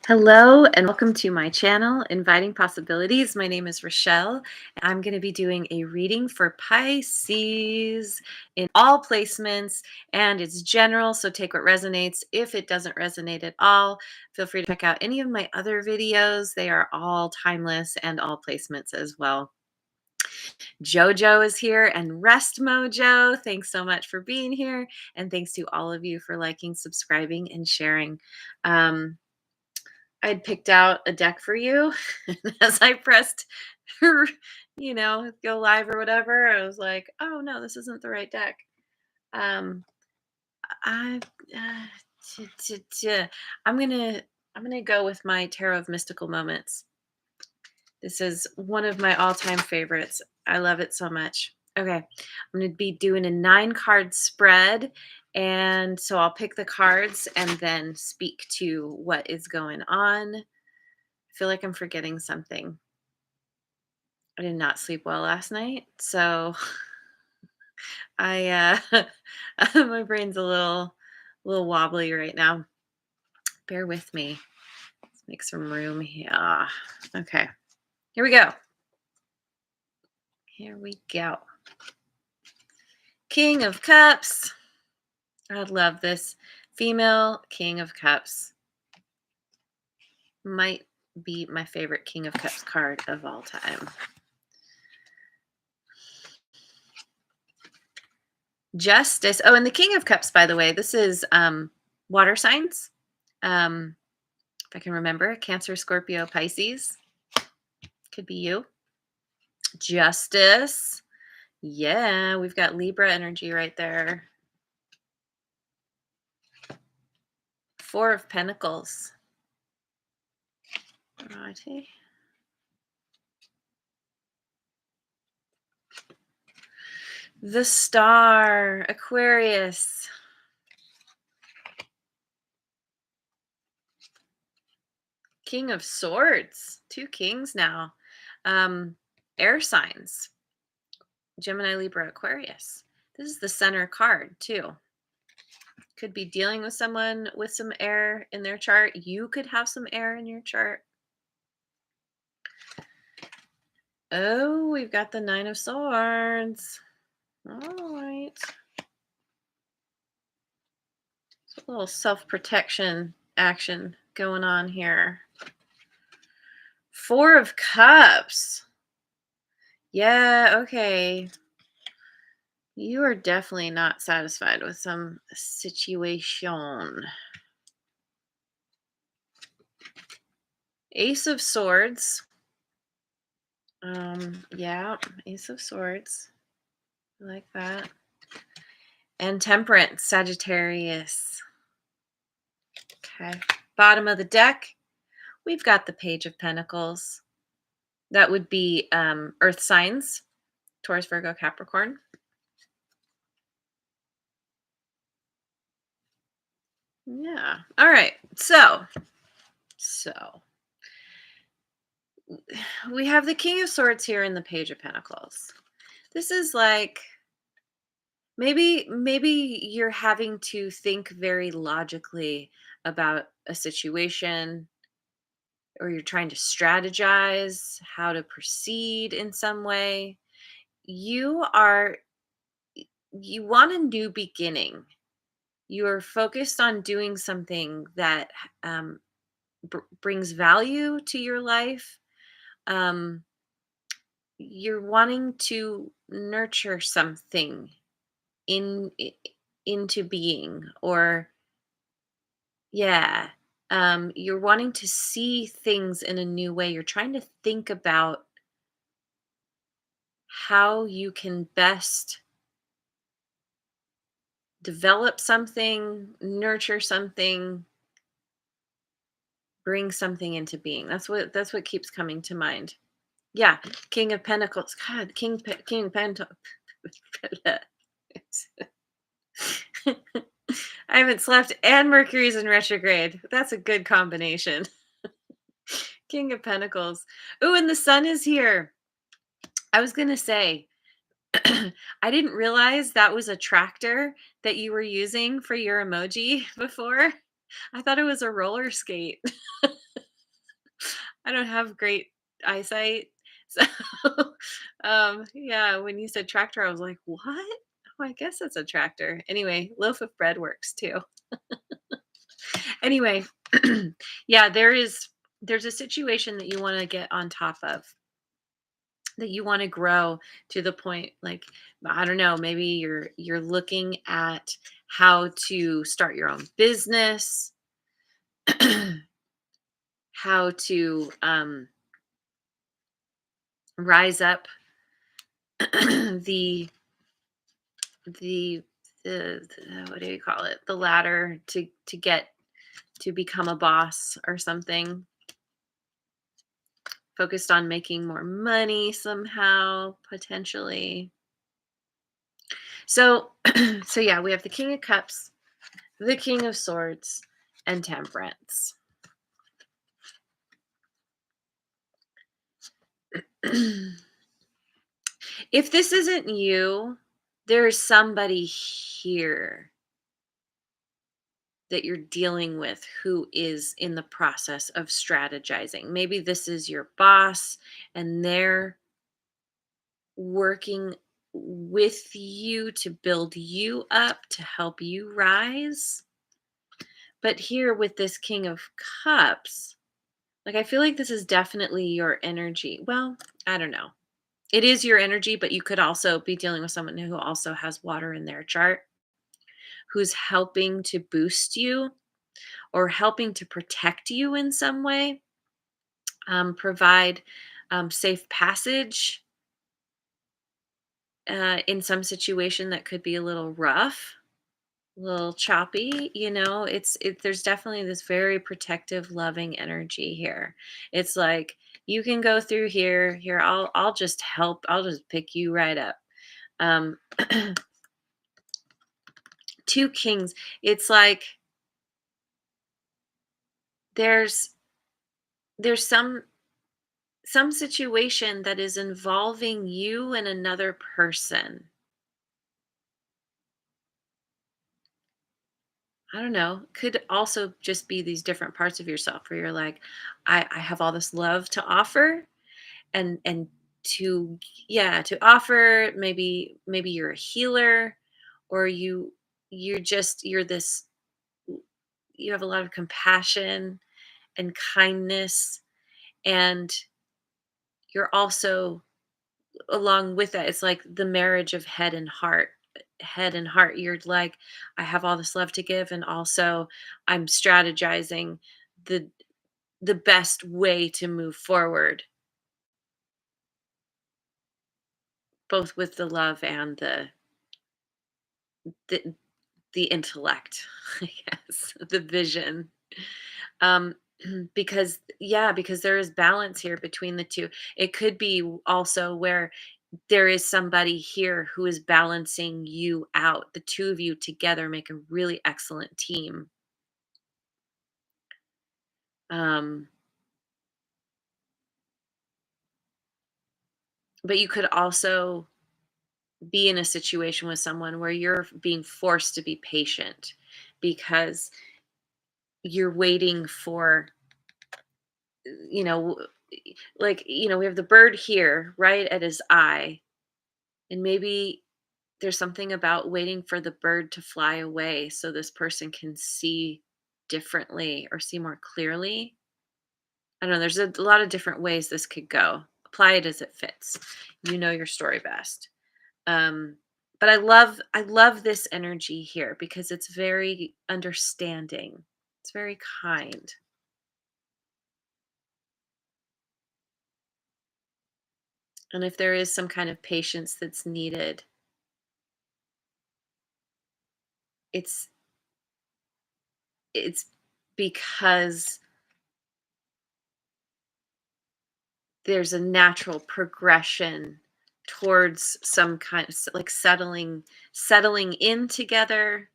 Hello and welcome to my channel, Inviting Possibilities. My name is Rochelle. I'm going to be doing a reading for Pisces in all placements, and it's general, so take what resonates. If it doesn't resonate at all, feel free to check out any of my other videos. They are all timeless and all placements as well. Jojo is here and Rest Mojo. Thanks so much for being here, and thanks to all of you for liking, subscribing, and sharing. I'd picked out a deck for you. As I pressed, go live or whatever, I was like, oh no, this isn't the right deck. Um, I, uh, t- t- t- I'm gonna go with my Tarot of Mystical Moments. This is one of my all-time favorites. I love it so much. Okay, I'm going to be doing a 9-card spread. And so I'll pick the cards and then speak to what is going on. I feel like I'm forgetting something. I did not sleep well last night. So my brain's a little wobbly right now. Bear with me. Let's make some room here. Okay. Here we go. Here we go. King of Cups. I love this. Female King of Cups. Might be my favorite King of Cups card of all time. Justice. Oh, and the King of Cups, by the way, this is water signs. If I can remember, Cancer, Scorpio, Pisces. Could be you. Justice. Yeah, we've got Libra energy right there. 4 of Pentacles. Righty. The Star, Aquarius. King of Swords. 2 kings now. Air signs. Gemini, Libra, Aquarius. This is the center card too. Could be dealing with someone with some air in their chart. You could have some air in your chart. Oh, we've got the 9 of Swords. All right. A little self-protection action going on here. 4 of Cups. Yeah, okay. You are definitely not satisfied with some situation. Ace of Swords. Yeah, Ace of Swords. I like that. And Temperance, Sagittarius. Okay. Bottom of the deck, we've got the Page of Pentacles. That would be earth signs, Taurus, Virgo, Capricorn. Yeah. All right. So we have the King of Swords here and the Page of Pentacles. This is like maybe you're having to think very logically about a situation, or you're trying to strategize how to proceed in some way. You want a new beginning. You are focused on doing something that brings value to your life. You're wanting to nurture something in into being, or yeah, you're wanting to see things in a new way. You're trying to think about how you can best develop something, nurture something, bring something into being. That's what keeps coming to mind. Yeah, King of Pentacles. God, King Pentacles. I haven't slept and Mercury's in retrograde. That's a good combination. King of Pentacles. Oh, and the sun is here. I was going to say, I didn't realize that was a tractor that you were using for your emoji before. I thought it was a roller skate. I don't have great eyesight. So, yeah, when you said tractor, I was like, "What? Oh, I guess it's a tractor." Anyway, loaf of bread works too. Anyway, yeah, there's a situation that you wanna get on top of, that you wanna grow to the point, like, I don't know, maybe you're looking at how to start your own business, how to, rise up the the the what do you call it? The ladder to get to become a boss or something, focused on making more money somehow, potentially. So so yeah, we have the King of Cups, the King of Swords, and Temperance. If this isn't you, there's somebody here that you're dealing with who is in the process of strategizing. Maybe this is your boss and they're working with you to build you up, to help you rise. But here with this King of Cups, like I feel like this is definitely your energy. Well, I don't know. It is your energy, but you could also be dealing with someone who also has water in their chart, who's helping to boost you or helping to protect you in some way, provide safe passage in some situation that could be a little rough, a little choppy. There's definitely this very protective, loving energy here. It's like, you can go through here. Here, I'll just help. I'll just pick you right up. Um, Two kings. It's like there's there's some situation that is involving you and another person. I don't know. Could also just be these different parts of yourself where you're like, I have all this love to offer, and to yeah, to offer. Maybe you're a healer, or you're this, you have a lot of compassion and kindness, and you're also, along with that, it's like the marriage of head and heart. You're like, I have all this love to give, and also I'm strategizing the the best way to move forward, both with the love and the, the intellect, I guess, the vision. um because there is balance here between the two. It could be also where there is somebody here who is balancing you out. The two of you together make a really excellent team. um but you could also be in a situation with someone where you're being forced to be patient, because you're waiting for, you know like, we have the bird here right at his eye, and maybe there's something about waiting for the bird to fly away so this person can see differently or see more clearly. I don't know, there's a lot of different ways this could go. Apply it as it fits. You know your story best. Um, but I love this energy here because it's very understanding. It's very kind. And if there is some kind of patience that's needed, it's it's because there's a natural progression towards some kind of like settling in together,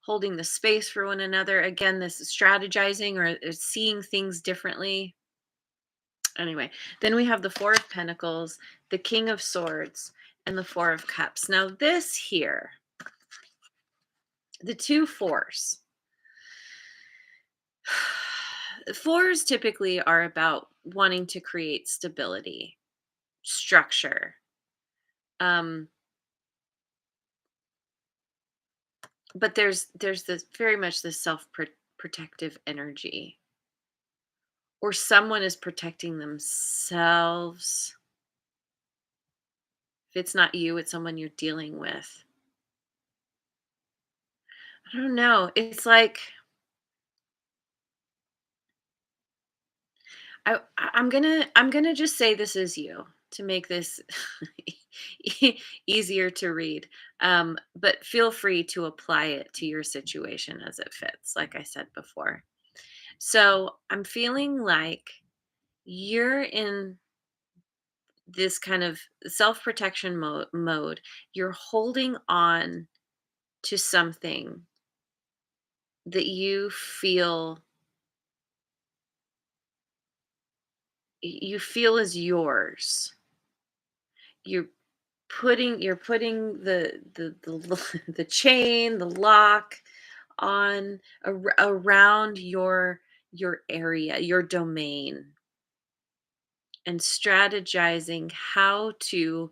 holding the space for one another. Again, this is strategizing, or seeing things differently. Anyway, then we have the Four of Pentacles, the King of Swords, and the Four of Cups. Now, this here, the two fours, Fours typically are about wanting to create stability, structure. Um, but there's this very much this protective energy, or someone is protecting themselves. If it's not you, it's someone you're dealing with. I don't know. It's like I'm gonna just say this is you to make this easier to read. But feel free to apply it to your situation as it fits, like I said before. So I'm feeling like you're in this kind of self-protection mode. You're holding on to something that you feel is yours. You're putting the chain, the lock on around your area, your domain, and strategizing how to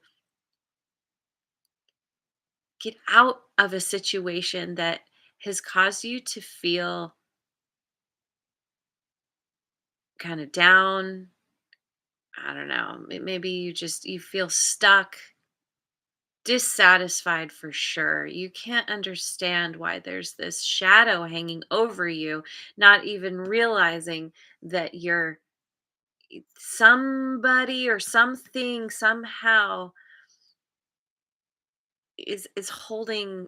get out of a situation that has caused you to feel kind of down. I don't know. Maybe you feel stuck, dissatisfied for sure. You can't understand why there's this shadow hanging over you, not even realizing that you're somebody or something somehow is holding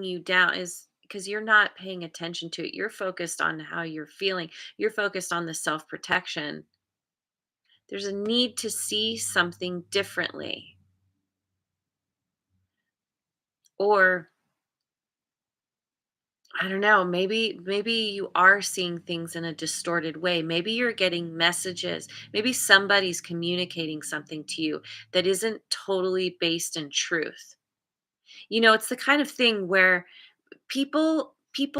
you down, is because you're not paying attention to it. You're focused on how you're feeling. You're focused on the self-protection. There's a need to see something differently. Or I don't know, maybe you are seeing things in a distorted way. Maybe you're getting messages. Maybe somebody's communicating something to you that isn't totally based in truth. It's the kind of thing where people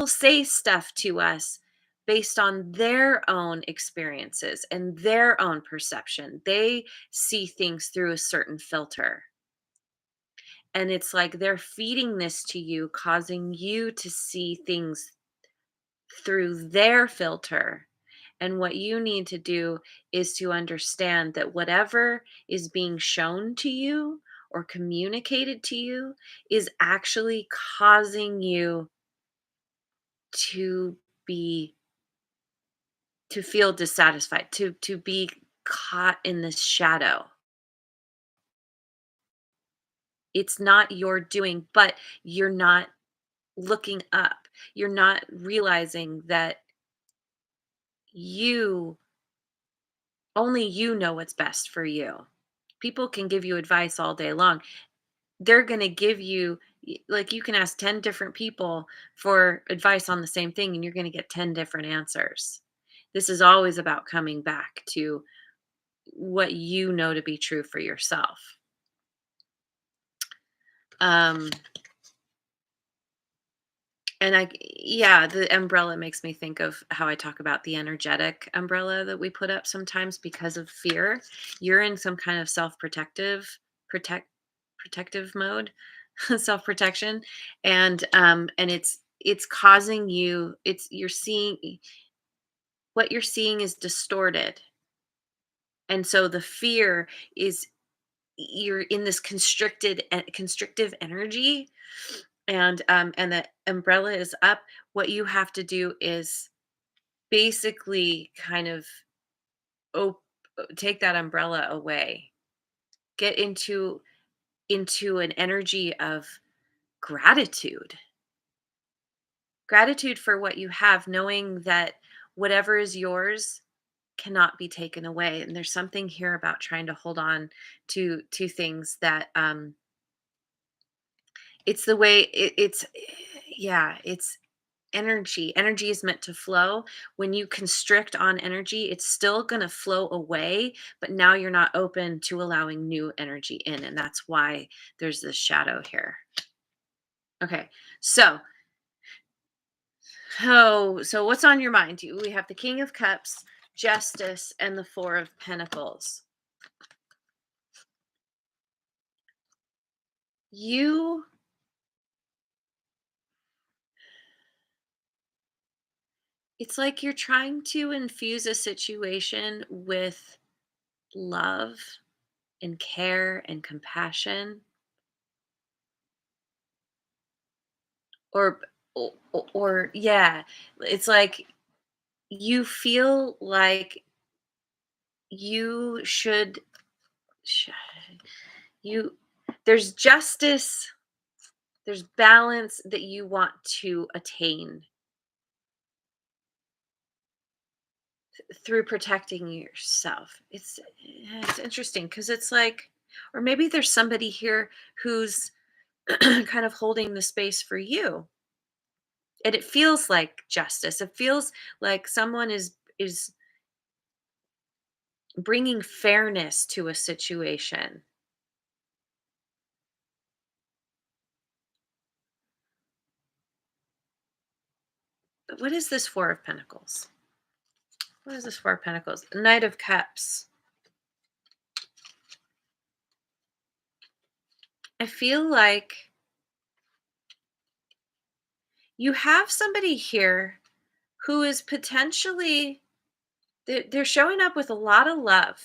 say stuff to us based on their own experiences and their own perception. They see things through a certain filter. And it's like they're feeding this to you, causing you to see things through their filter. And what you need to do is to understand that whatever is being shown to you or communicated to you is actually causing you to be to feel dissatisfied, to be caught in this shadow. It's not your doing, but you're not looking up. You're not realizing that you only you know what's best for you. People can give you advice all day long. They're going to give you like you can ask 10 different people for advice on the same thing and you're going to get 10 different answers. This is always about coming back to what you know to be true for yourself. Um and yeah, the umbrella makes me think of how I talk about the energetic umbrella that we put up sometimes because of fear. You're in some kind of protect protective mode, self-protection, and it's causing you it's you're seeing what you're seeing is distorted. And so the fear is you're in this constrictive energy, and the umbrella is up. What you have to do is basically kind of op- take that umbrella away, get into an energy of gratitude, gratitude for what you have, knowing that whatever is yours cannot be taken away. And there's something here about trying to hold on to things that it's the way it's yeah, it's energy. Energy is meant to flow. When you constrict on energy, it's still going to flow away, but now you're not open to allowing new energy in, and that's why there's this shadow here. Okay. So, Oh, so what's on your mind? We have the King of Cups, Justice, and the Four of Pentacles. You, it's like you're trying to infuse a situation with love and care and compassion, or, yeah, it's like you feel like you sh- you, there's justice, there's balance that you want to attain through protecting yourself. It's interesting because it's like, or maybe there's somebody here who's kind of holding the space for you, and it feels like justice. It feels like someone is bringing fairness to a situation. But what is this Four of Pentacles? What is this Four of Pentacles? Knight of Cups. I feel like you have somebody here who is potentially, they're showing up with a lot of love,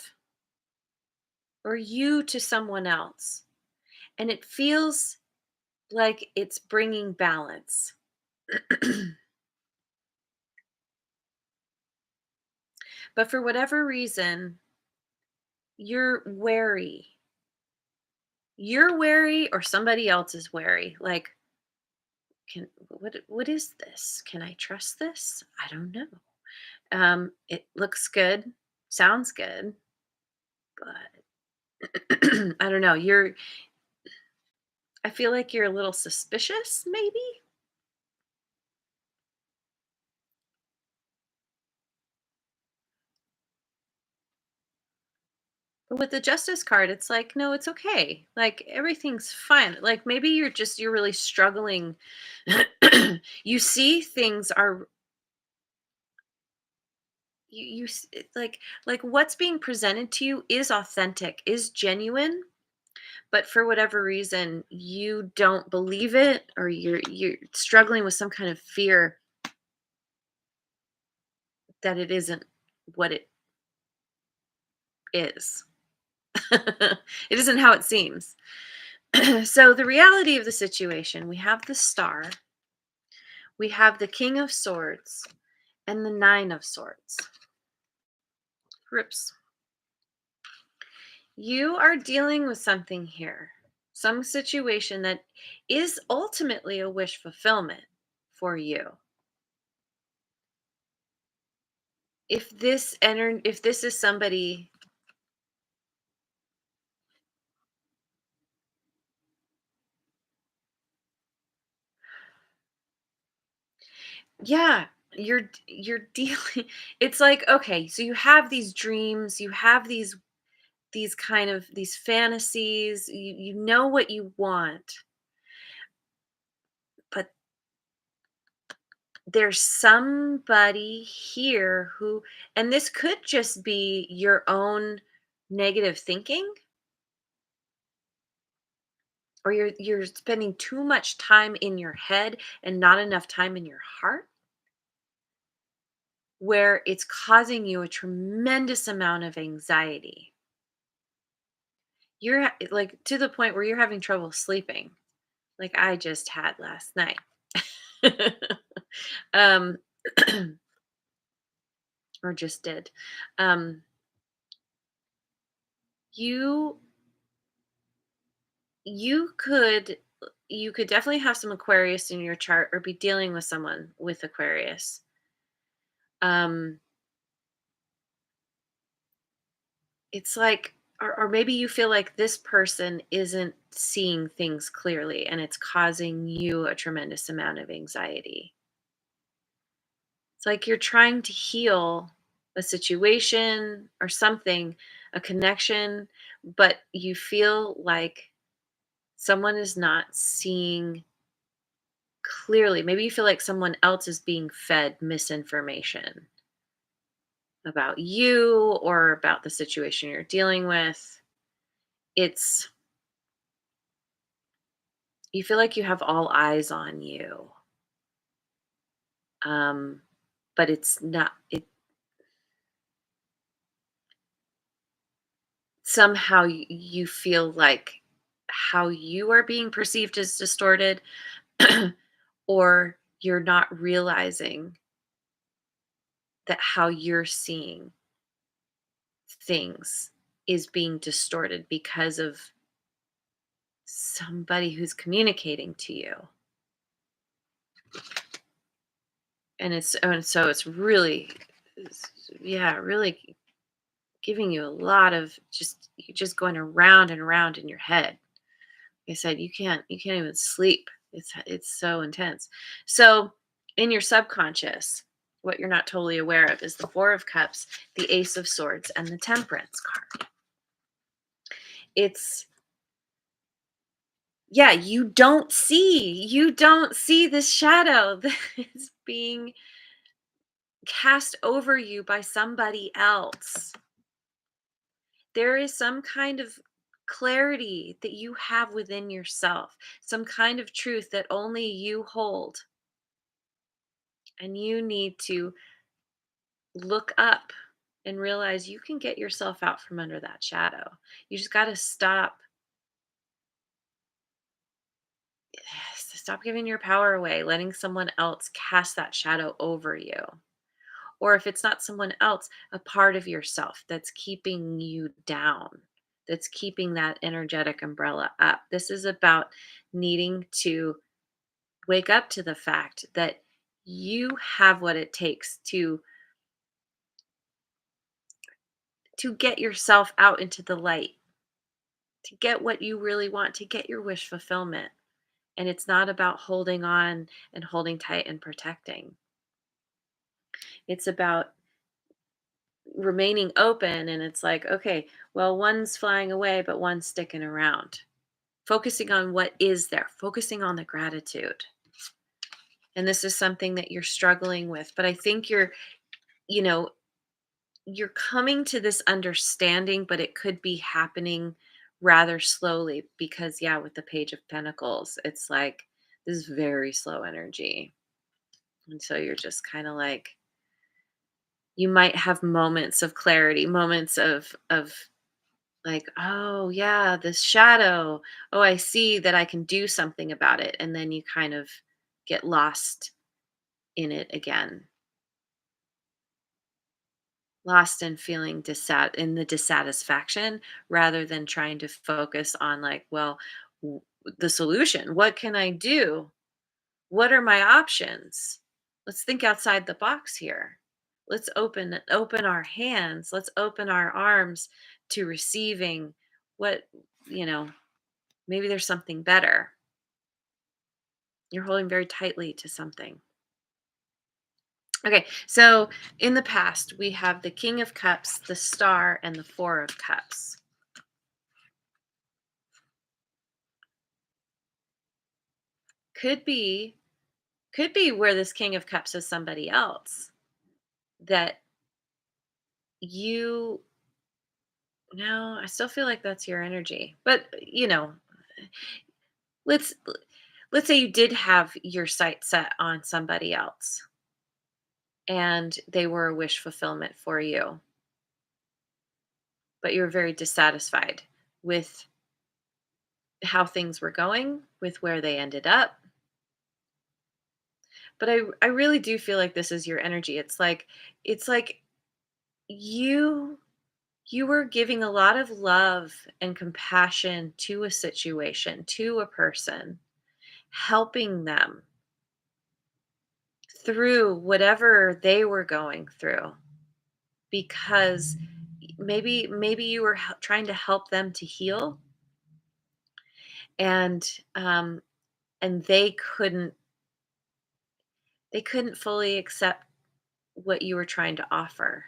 or you to someone else, and it feels like it's bringing balance. But for whatever reason, you're wary. You're wary, or somebody else is wary. Like, what is this? Can I trust this? I don't know. It looks good, sounds good, but I don't know. I feel like you're a little suspicious, maybe. But with the Justice card, it's like, no, it's okay. Like everything's fine. Like maybe you're really struggling. You see things are, like what's being presented to you is authentic, is genuine, but for whatever reason you don't believe it, or you're struggling with some kind of fear that it isn't what it is. It isn't how it seems. So the reality of the situation, we have the Star, we have the King of Swords, and the Nine of Swords. Rips. You are dealing with something here, some situation that is ultimately a wish fulfillment for you. If this is somebody, yeah, you're dealing, it's like, okay, so you have these dreams, you have these kind of these fantasies, you know what you want, but there's somebody here who, and this could just be your own negative thinking, or you're spending too much time in your head and not enough time in your heart, where it's causing you a tremendous amount of anxiety. Like to the point where you're having trouble sleeping, like I just had last night. um or just did. um you you could you could definitely have some Aquarius in your chart, or be dealing with someone with Aquarius. um it's like, or maybe you feel like this person isn't seeing things clearly, and it's causing you a tremendous amount of anxiety. It's like you're trying to heal a situation or something, a connection, but you feel like someone is not seeing clearly, maybe you feel like someone else is being fed misinformation about you or about the situation you're dealing with. It's you feel like you have all eyes on you. Um, but it's not it somehow you feel like how you are being perceived is distorted or you're not realizing that how you're seeing things is being distorted because of somebody who's communicating to you. And so it's really yeah, really giving you a lot of just you're just going around and around in your head. Like I said, you can't even sleep. It's so intense. So in your subconscious, what you're not totally aware of is the Four of Cups, the Ace of Swords, and the Temperance card. It's yeah, you don't see this shadow that is being cast over you by somebody else. There is some kind of clarity that you have within yourself, some kind of truth that only you hold. And you need to look up and realize you can get yourself out from under that shadow. You just got to stop giving your power away, letting someone else cast that shadow over you. Or if it's not someone else, a part of yourself that's keeping you down, that's keeping that energetic umbrella up. This is about needing to wake up to the fact that you have what it takes to get yourself out into the light, to get what you really want, to get your wish fulfillment. And it's not about holding on and holding tight and protecting. It's about remaining open, and it's like, okay, well, one's flying away but one's sticking around, focusing on what is there, focusing on the gratitude. And this is something that you're struggling with, but I think you know you're coming to this understanding, but it could be happening rather slowly because yeah, with the Page of Pentacles, it's like this is very slow energy. And so you're just kind of like you might have moments of clarity, moments of like, oh yeah, this shadow. Oh, I see that I can do something about it. And then you kind of get lost in it again. Lost in feeling in the dissatisfaction rather than trying to focus on like, well, w- the solution. What can I do? What are my options? Let's think outside the box here. Let's open our hands. Let's open our arms to receiving what, you know, maybe there's something better. You're holding very tightly to something. Okay, so in the past, we have the King of Cups, the Star, and the Four of Cups. Could be could be where this King of Cups is somebody else that you no, I still feel like that's your energy. But, let's let's say you did have your sight set on somebody else and they were a wish fulfillment for you, but you're very dissatisfied with how things were going, with where they ended up. But I really do feel like this is your energy. It's like you you were giving a lot of love and compassion to a situation, to a person, helping them through whatever they were going through because maybe you were trying to help them to heal and um and they couldn't fully accept what you were trying to offer,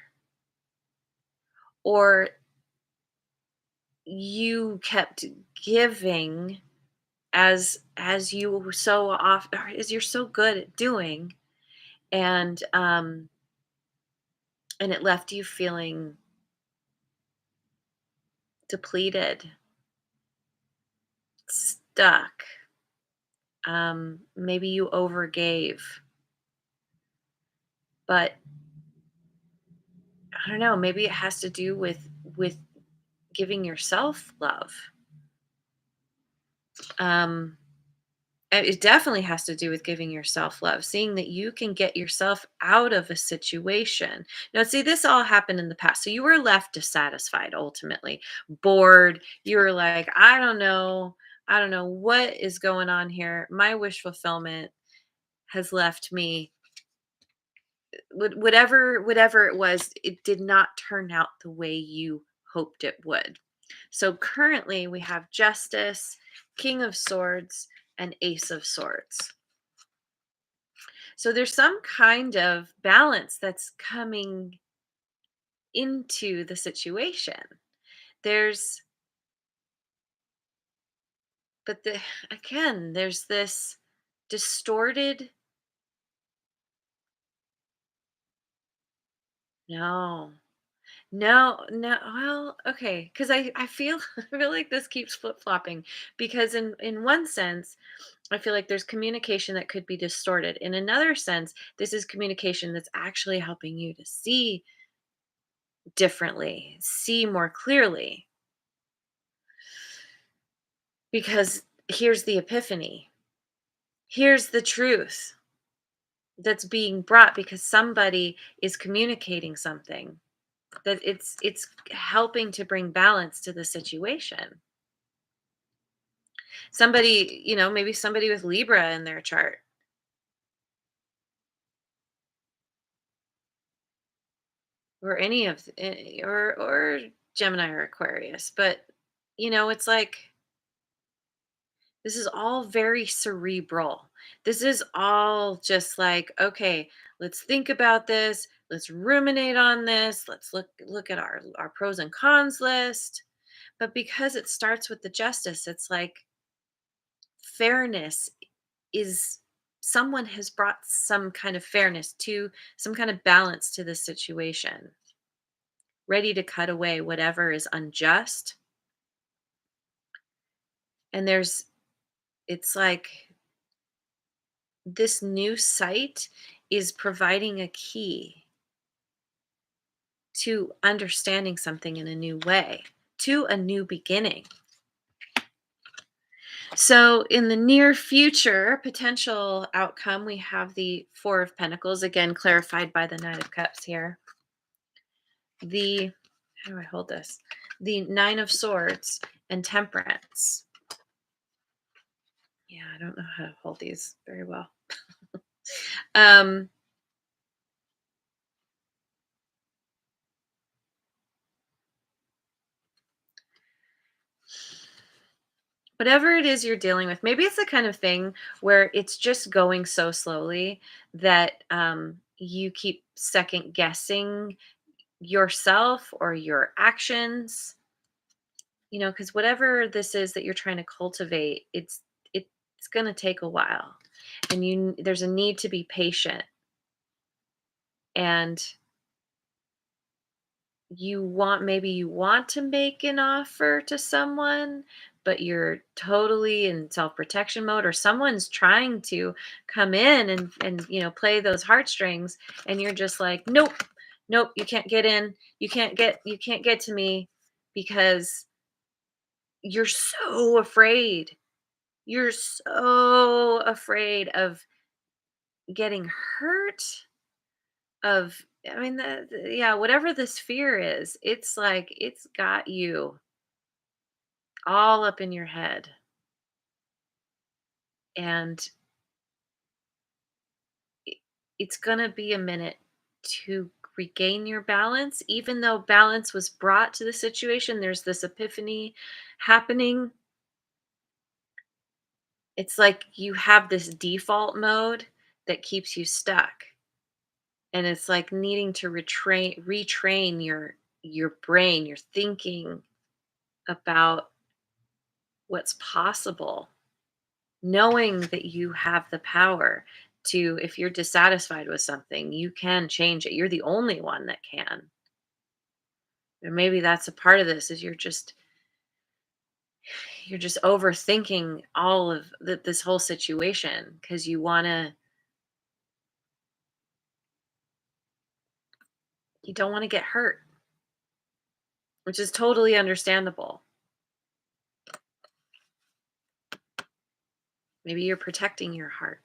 or you kept giving as you so often, as you're so good at doing, and and it left you feeling depleted, stuck. Maybe you overgave, but I don't know, maybe it has to do with giving yourself love. Um, it definitely has to do with giving yourself love, seeing that you can get yourself out of a situation. Now, see, this all happened in the past. So you were left dissatisfied, ultimately, bored. You were like, I don't know. I don't know what is going on here. My wish fulfillment has left me whatever it was, it did not turn out the way you hoped it would. So currently we have Justice, King of Swords, and Ace of Swords. So there's some kind of balance that's coming into the situation. There's but the again, there's this distorted. No. No, no. Well, okay, because I feel I feel like this keeps flip flopping because in one sense, I feel like there's communication that could be distorted. In another sense, this is communication that's actually helping you to see differently, see more clearly. Because here's the epiphany. Here's the truth that's being brought because somebody is communicating something that it's helping to bring balance to the situation. Somebody, maybe somebody with Libra in their chart, or any of or Gemini or Aquarius, but it's like this is all very cerebral. This is all just like, okay, let's think about this, let's ruminate on this, let's look at our pros and cons list. But because it starts with the justice, it's like fairness is someone has brought some kind of fairness to some kind of balance to this situation, ready to cut away whatever is unjust. And it's like this new site is providing a key to understanding something in a new way, to a new beginning. So, in the near future, potential outcome, we have the Four of Pentacles, again clarified by the Knight of Cups here. The, how do I hold this? The Nine of Swords and Temperance. Yeah, I don't know how to hold these very well. Um, Whatever it is you're dealing with, maybe it's the kind of thing where it's just going so slowly that you keep second guessing yourself or your actions, because whatever this is that you're trying to cultivate, it's going to take a while, and there's a need to be patient, and maybe you want to make an offer to someone, but you're totally in self-protection mode, or someone's trying to come in and play those heartstrings, and you're just like, nope, nope, you can't get in, you can't get to me, because you're so afraid, of getting hurt, of, I mean, yeah, whatever this fear is, it's like it's got you all up in your head. And it, it's going to be a minute to regain your balance. Even though balance was brought to the situation, there's this epiphany happening. It's like you have this default mode that keeps you stuck. And it's like needing to retrain your brain, your thinking about what's possible. knowing that you have the power to, if you're dissatisfied with something, you can change it. You're the only one that can. And maybe that's a part of this is you're just overthinking all of this whole situation because you don't want to get hurt, which is totally understandable. Maybe you're protecting your heart.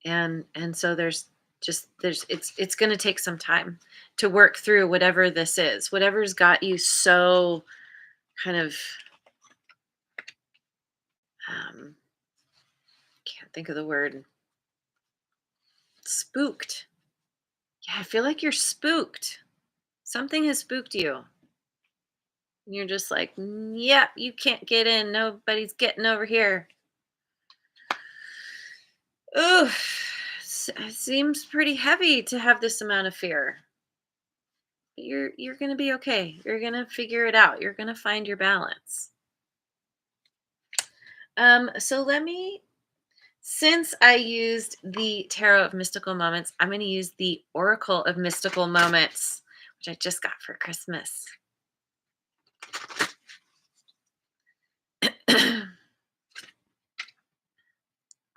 And so it's going to take some time to work through whatever this is, whatever's got you so kind of um can't think of the word, spooked. Yeah, I feel like you're spooked. Something has spooked you. And you're just like, "Yep, you can't get in. Nobody's getting over here." Ooh, seems pretty heavy to have this amount of fear. You're going to be okay. You're going to figure it out. You're going to find your balance. So let me, since I used the Tarot of Mystical Moments, I'm going to use the Oracle of Mystical Moments, which I just got for Christmas.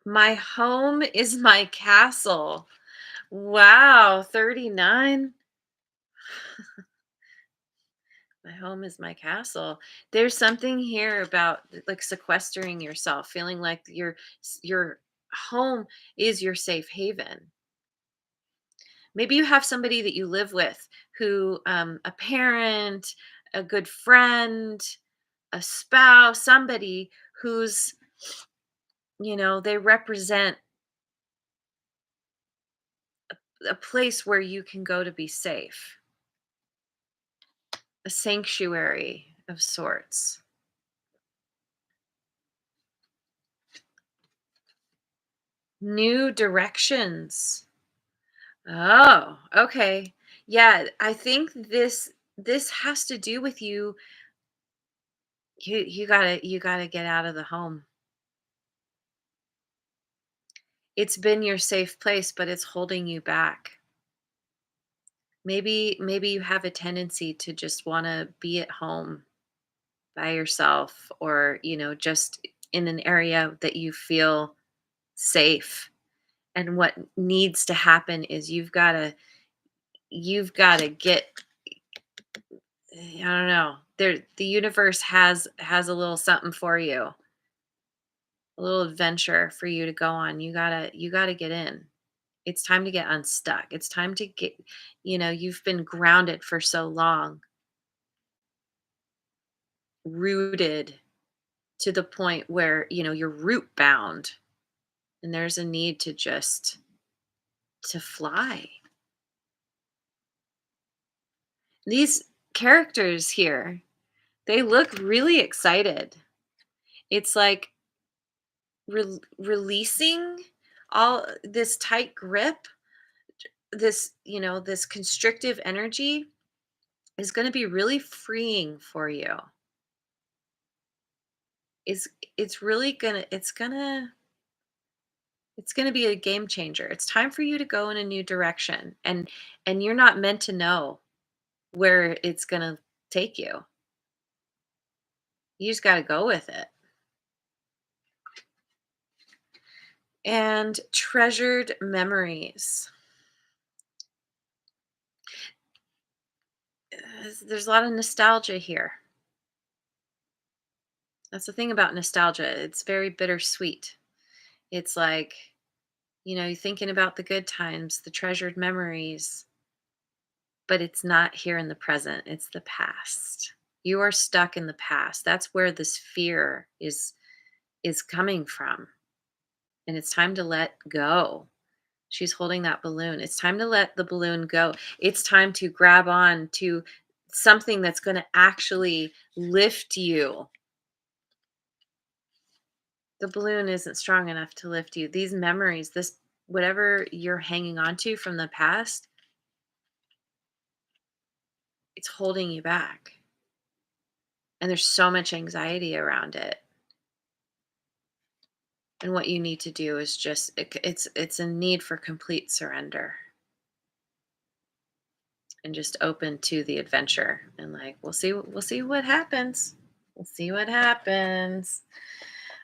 My home is my castle. Wow, 39. My home is my castle. There's something here about like sequestering yourself, feeling like your home is your safe haven. Maybe you have somebody that you live with who, a parent, a good friend, a spouse, somebody who's, they represent a place where you can go to be safe, a sanctuary of sorts. New directions. Oh, okay. Yeah, I think this has to do with you. You gotta get out of the home. It's been your safe place, but it's holding you back. Maybe you have a tendency to just want to be at home by yourself, or, just in an area that you feel safe. And what needs to happen is you've got to get, I don't know. The universe has a little something for you. A little adventure for you to go on. You got to get in. It's time to get unstuck. It's time to get, you've been grounded for so long, rooted to the point where, you're root bound, and there's a need to fly. These characters here, they look really excited. It's like releasing all this tight grip, this constrictive energy is going to be really freeing for you. Is it's really gonna it's gonna be a game changer. It's time for you to go in a new direction, and you're not meant to know where it's gonna take you. You just got to go with it. And treasured memories. There's a lot of nostalgia here. That's the thing about nostalgia. It's very bittersweet. It's like, you're thinking about the good times, the treasured memories, but it's not here in the present. It's the past. You are stuck in the past. That's where this fear is coming from. And it's time to let go. She's holding that balloon. It's time to let the balloon go. It's time to grab on to something that's going to actually lift you. The balloon isn't strong enough to lift you. These memories, this whatever you're hanging on to from the past, it's holding you back. And there's so much anxiety around it. And what you need to do is just it's a need for complete surrender and just open to the adventure and like we'll see what happens. We'll see what happens.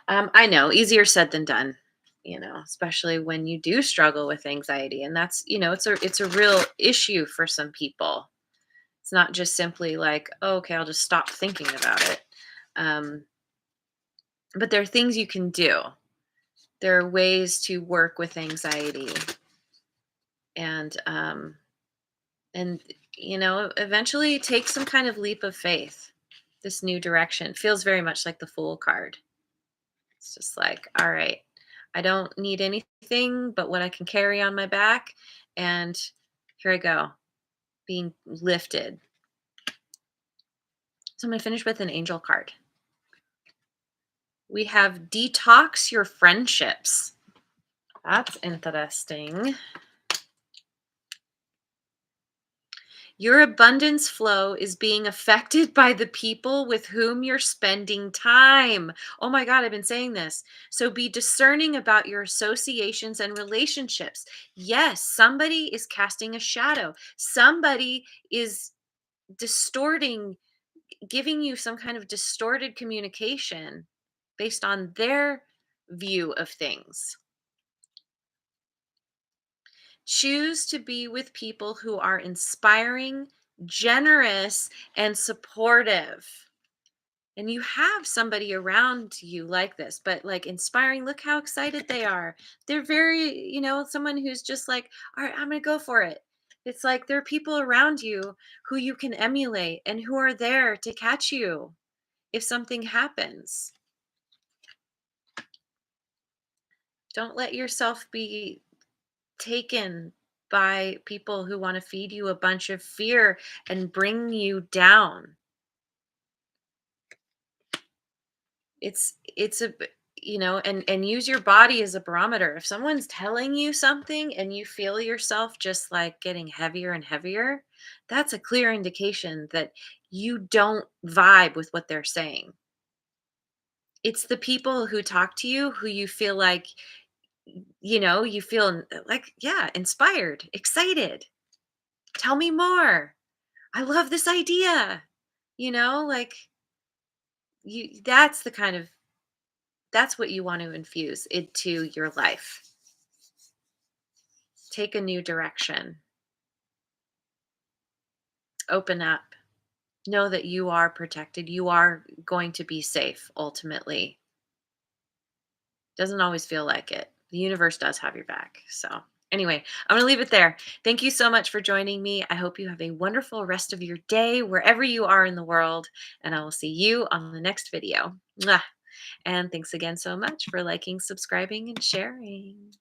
I know, easier said than done, especially when you do struggle with anxiety. And that's, it's a real issue for some people. It's not just simply like, oh, okay, I'll just stop thinking about it. Um, but there are things you can do. There are ways to work with anxiety and and eventually take some kind of leap of faith. This new direction feels very much like the Fool card. It's just like, all right, I don't need anything but what I can carry on my back. And here I go, being lifted. So I'm going to finish with an angel card. We have detox your friendships. That's interesting. Your abundance flow is being affected by the people with whom you're spending time. Oh my God, I've been saying this. So be discerning about your associations and relationships. Yes, somebody is casting a shadow. Somebody is distorting, giving you some kind of distorted communication based on their view of things. Choose to be with people who are inspiring, generous, and supportive. And you have somebody around you like this, but like inspiring, look how excited they are. They're very, someone who's just like, all right, I'm going to go for it. It's like there are people around you who you can emulate and who are there to catch you if something happens. Don't let yourself be taken by people who want to feed you a bunch of fear and bring you down. It's a and use your body as a barometer. If someone's telling you something and you feel yourself just like getting heavier and heavier, that's a clear indication that you don't vibe with what they're saying. It's the people who talk to you who you feel like you feel like, yeah, inspired, excited. Tell me more. I love this idea. Like you that's what you want to infuse into your life. Take a new direction. Open up. Know that you are protected. You are going to be safe ultimately. Doesn't always feel like it. The universe does have your back. So, anyway, I'm going to leave it there. Thank you so much for joining me. I hope you have a wonderful rest of your day wherever you are in the world, and I will see you on the next video. Mwah. And thanks again so much for liking, subscribing, and sharing.